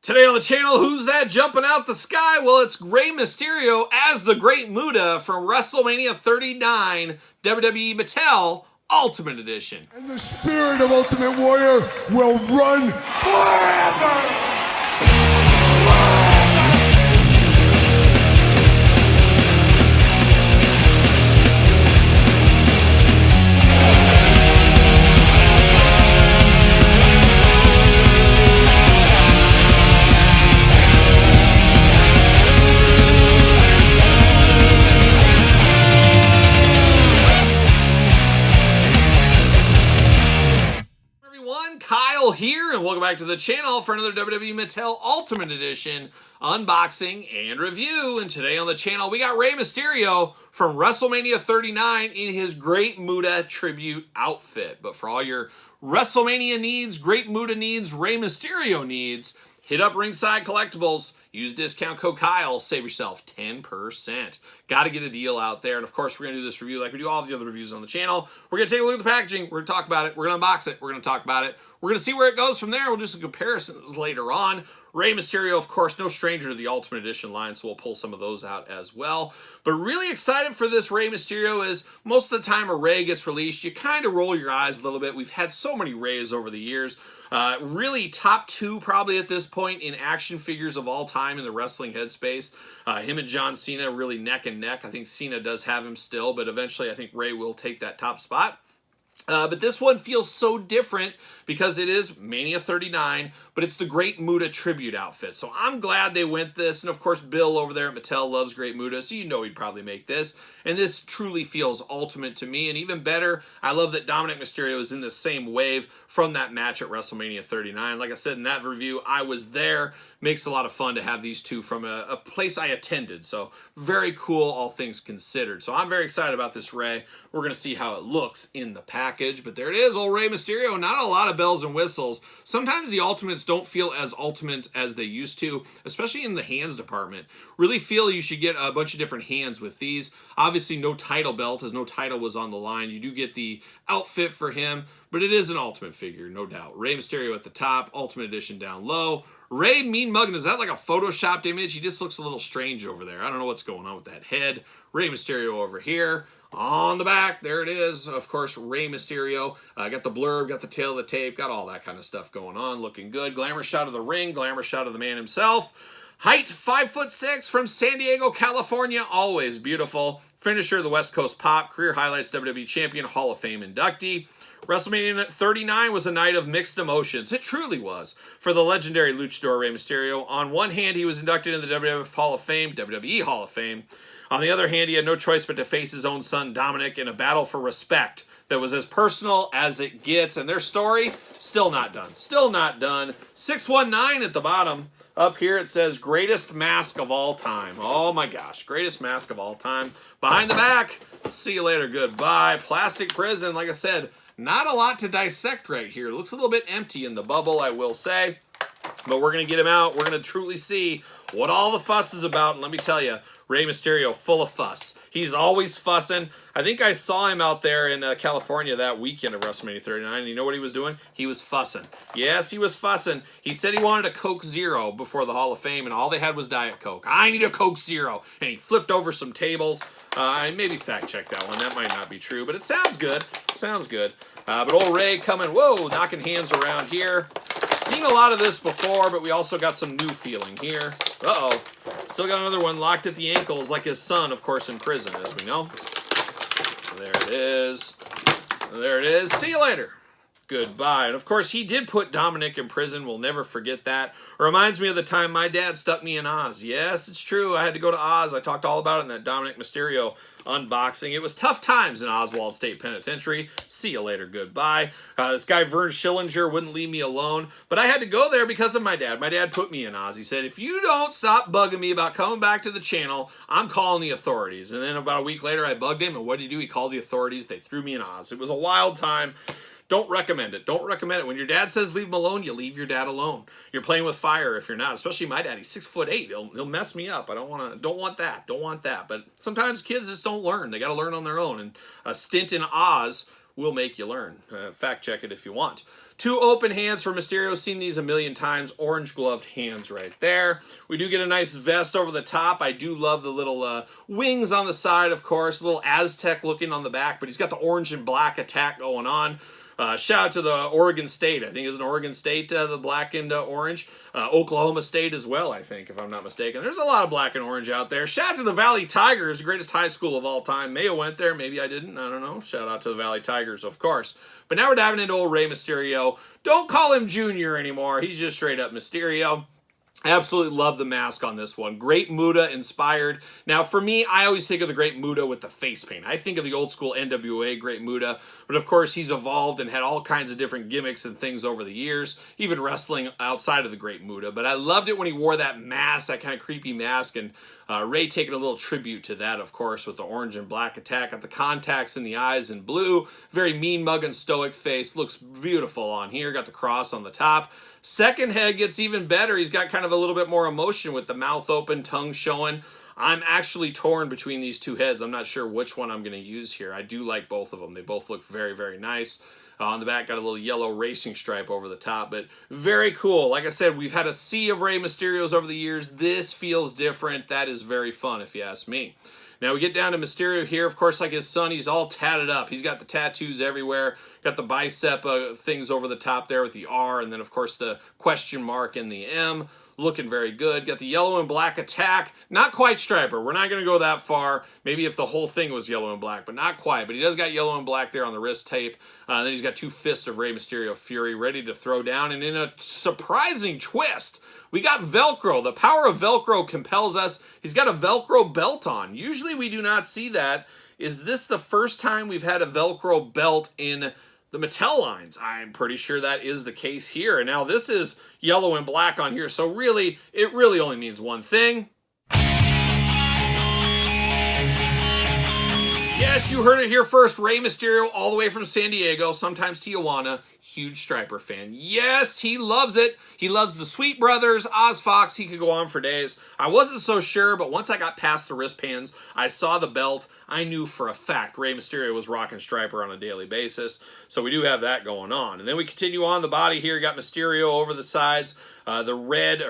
Today on the channel, who's that jumping out the sky? Well, it's Rey Mysterio as the Great Muta from WrestleMania 39 WWE Mattel Ultimate Edition. And the spirit of Ultimate Warrior will run forever! Kyle here, and welcome back to the channel for another WWE Mattel Ultimate Edition unboxing and review. And today on the channel, we got Rey Mysterio from WrestleMania 39 in his Great Muta tribute outfit. But for all your WrestleMania needs, Great Muta needs, Rey Mysterio needs, hit up Ringside Collectibles. Use discount code Kyle, save yourself 10%. Got to get a deal out there. And of course, we're going to do this review like we do all the other reviews on the channel. We're going to take a look at the packaging. We're going to talk about it. We're going to unbox it. We're going to talk about it. We're going to see where it goes from there. We'll do some comparisons later on. Rey Mysterio, of course, no stranger to the Ultimate Edition line, so we'll pull some of those out as well. But really excited for this Rey Mysterio is most of the time a Rey gets released, you kind of roll your eyes a little bit. We've had so many Reys over the years. Really top two probably at this point in action figures of all time in the wrestling headspace. Him and John Cena really neck and neck. I think Cena does have him still, but eventually I think Rey will take that top spot. But this one feels so different because it is Mania 39, but it's the Great Muta tribute outfit. So I'm glad they went this. And of course, Bill over there at Mattel loves Great Muta, so you know he'd probably make this. And this truly feels ultimate to me. And even better, I love that Dominic Mysterio is in the same wave from that match at WrestleMania 39. Like I said in that review, I was there. Makes a lot of fun to have these two from a place I attended. So very cool, all things considered. So I'm very excited about this Rey. We're going to see how it looks in the package. But there it is, old Rey Mysterio. Not a lot of bells and whistles. Sometimes the Ultimates don't feel as ultimate as they used to, especially in the hands department. Really feel you should get a bunch of different hands with these. Obviously no title belt, as no title was on the line. You do get the outfit for him, but it is an Ultimate figure, no doubt. Rey Mysterio at the top, Ultimate Edition down low. Rey Mean Muggin', is that like a photoshopped image? He just looks a little strange over there. I don't know what's going on with that head. Rey Mysterio over here. On the back, there it is. Of course, Rey Mysterio. Got the blurb, got the tail of the tape, got all that kind of stuff going on. Looking good. Glamour shot of the ring, glamour shot of the man himself. Height, 5'6" from San Diego, California. Always beautiful. Finisher, the West Coast Pop. Career highlights, WWE Champion, Hall of Fame inductee. WrestleMania 39 was a night of mixed emotions. It truly was. For the legendary luchador Rey Mysterio, on one hand, he was inducted in the WWE Hall of Fame. On the other hand, he had no choice but to face his own son, Dominic, in a battle for respect that was as personal as it gets. And their story, still not done. Still not done. 619 at the bottom. Up here it says, greatest mask of all time. Oh my gosh, greatest mask of all time. Behind the back, see you later, goodbye. Plastic prison, like I said, not a lot to dissect right here. It looks a little bit empty in the bubble, I will say. But we're going to get him out. We're going to truly see what all the fuss is about. And let me tell you, Rey Mysterio, full of fuss. He's always fussing. I think I saw him out there in California that weekend of WrestleMania 39. And you know what he was doing? He was fussing. Yes, he was fussing. He said he wanted a Coke Zero before the Hall of Fame, and all they had was Diet Coke. I need a Coke Zero. And he flipped over some tables. I maybe fact check that one. That might not be true, but it sounds good. Sounds good. But old Rey coming, whoa, knocking hands around here. Seen a lot of this before, but we also got some new feeling here. Uh-oh. Still got another one locked at the ankles like his son, of course, in prison, as we know. There it is. There it is. See you later. Goodbye. And of course, he did put Dominic in prison. We'll never forget that. Reminds me of the time my dad stuck me in Oz. Yes, it's true. I had to go to Oz. I talked all about it in that Dominic Mysterio unboxing. It was tough times in Oswald State Penitentiary. See you later. Goodbye. This guy, Vern Schillinger, wouldn't leave me alone. But I had to go there because of my dad. My dad put me in Oz. He said, if you don't stop bugging me about coming back to the channel, I'm calling the authorities. And then about a week later, I bugged him. And what did he do? He called the authorities. They threw me in Oz. It was a wild time. Don't recommend it. Don't recommend it. When your dad says leave him alone, you leave your dad alone. You're playing with fire if you're not. Especially my dad. He's 6'8". He'll mess me up. I don't want that. Don't want that. But sometimes kids just don't learn. They got to learn on their own. And a stint in Oz We'll make you learn. Fact check it if you want. 2 open hands for Mysterio. Seen these a million times. Orange gloved hands right there. We do get a nice vest over the top. I do love the little wings on the side, of course. A little Aztec looking on the back, but he's got the orange and black attack going on. Shout out to the Oregon State. I think it was an Oregon State, the black and orange. Oklahoma State as well, I think, if I'm not mistaken. There's a lot of black and orange out there. Shout out to the Valley Tigers, the greatest high school of all time. Mayo went there. Maybe I didn't. I don't know. Shout out to the Valley Tigers, of course. But now we're diving into old Rey Mysterio. Don't call him Junior anymore. He's just straight up Mysterio. I absolutely love the mask on this one. Great Muta inspired. Now, for me, I always think of the Great Muta with the face paint. I think of the old school NWA Great Muta, but of course, he's evolved and had all kinds of different gimmicks and things over the years, even wrestling outside of the Great Muta. But I loved it when he wore that mask, that kind of creepy mask, and Rey taking a little tribute to that, of course, with the orange and black attack. Got the contacts in the eyes in blue. Very mean mug and stoic face. Looks beautiful on here. Got the cross on the top. Second head gets even better. He's got kind of a little bit more emotion with the mouth open, tongue showing. I'm actually torn between these 2 heads. I'm not sure which one I'm going to use here. I do like both of them. They both look very, very nice. On the back, got a little yellow racing stripe over the top, but very cool. Like I said, we've had a sea of Rey Mysterios over the years. This feels different. That is very fun, if you ask me. Now we get down to Mysterio here. Of course, like his son, he's all tatted up. He's got the tattoos everywhere. Got the bicep things over the top there with the R, and then, of course, the question mark and the M. Looking very good. Got the yellow and black attack. Not quite Striper. We're not going to go that far. Maybe if the whole thing was yellow and black, but not quite. But he does got yellow and black there on the wrist tape. Then he's got 2 fists of Rey Mysterio Fury ready to throw down. And in a surprising twist, we got Velcro. The power of Velcro compels us. He's got a Velcro belt on. Usually we do not see that. Is this the first time we've had a Velcro belt in the Mattel lines? I'm pretty sure that is the case here. And now this is yellow and black on here. So really, it really only means one thing. Yes, you heard it here first. Rey Mysterio all the way from San Diego, sometimes Tijuana. Huge Striper fan. Yes, he loves it. He loves the Sweet Brothers, Oz Fox. He could go on for days. I wasn't so sure, but once I got past the wristbands, I saw the belt. I knew for a fact Rey Mysterio was rocking Striper on a daily basis. So we do have that going on. And then we continue on the body here. Got Mysterio over the sides. The red.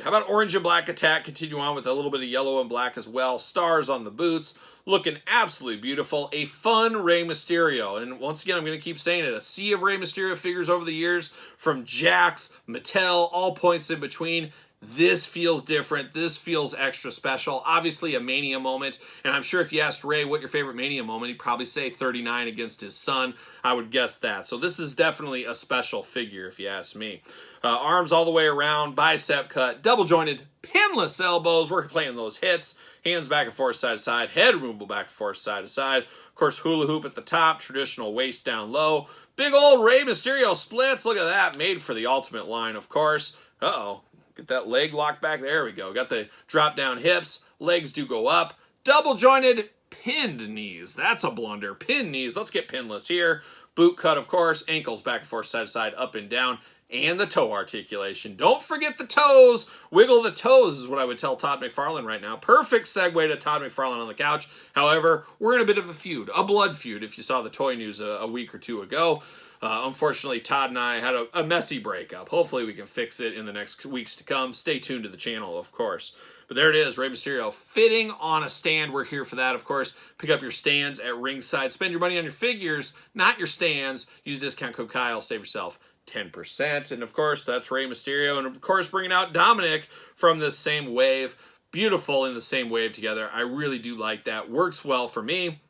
How about orange and black attack? Continue on with a little bit of yellow and black as well. Stars on the boots. Looking absolutely beautiful. A fun Rey Mysterio. And once again, I'm going to keep saying it. A sea of Rey Mysterio figures over the years from Jakks, Mattel, all points in between. This feels different. This feels extra special. Obviously a Mania moment. And I'm sure if you asked Rey what your favorite Mania moment, he'd probably say 39 against his son. I would guess that. So this is definitely a special figure if you ask me. Arms all the way around, bicep cut, double jointed, pinless elbows. We're playing those hits. Hands back and forth, side to side. Head removable back and forth, side to side. Of course, hula hoop at the top. Traditional waist down low. Big old Rey Mysterio splits. Look at that. Made for the Ultimate line, of course. Uh-oh. Get that leg locked back. There we go. Got the drop down hips. Legs do go up. Double jointed pinned knees. That's a blunder. Pinned knees. Let's get pinless here. Boot cut, of course. Ankles back and forth, side to side, up and down. And the toe articulation. Don't forget the toes. Wiggle the toes is what I would tell Todd McFarlane right now. Perfect segue to Todd McFarlane on the couch. However, we're in a bit of a feud, a blood feud, if you saw the toy news a week or two ago. Unfortunately, Todd and I had a messy breakup. Hopefully we can fix it in the next weeks to come. Stay tuned to the channel, of course. But there it is, Rey Mysterio fitting on a stand. We're here for that, of course. Pick up your stands at ringside. Spend your money on your figures, not your stands. Use discount code Kyle. Save yourself 10%. And of course, that's Rey Mysterio. And of course, bringing out Dominic from this same wave. Beautiful in the same wave together. I really do like that. Works well for me.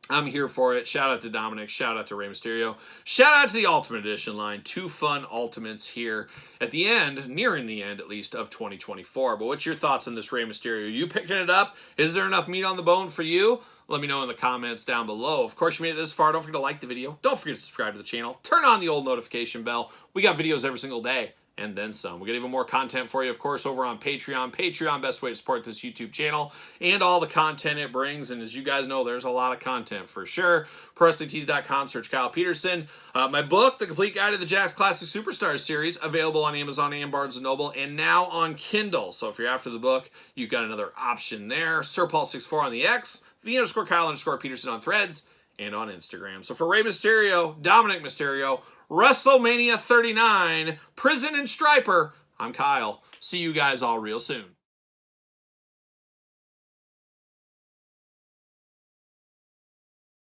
I'm here for it. Shout out to Dominic. Shout out to Rey Mysterio. Shout out to the Ultimate Edition line. 2 fun Ultimates here at the end, nearing the end at least, of 2024. But what's your thoughts on this Rey Mysterio? Are you picking it up? Is there enough meat on the bone for you? Let me know in the comments down below. Of course, you made it this far. Don't forget to like the video. Don't forget to subscribe to the channel. Turn on the old notification bell. We got videos every single day. And then some. We got even more content for you, of course, over on Patreon. Patreon, best way to support this YouTube channel and all the content it brings. And as you guys know, there's a lot of content for sure. ProWrestlingTees.com, search Kyle Peterson. My book, The Complete Guide to the Jakks Classic Superstars series, available on Amazon and Barnes & Noble, and now on Kindle. So if you're after the book, you've got another option there. SirPaul64 on the X, the _Kyle_Peterson on Threads, and on Instagram. So for Rey Mysterio, Dominic Mysterio, WrestleMania 39, Prison and Striper, I'm Kyle. See you guys all real soon.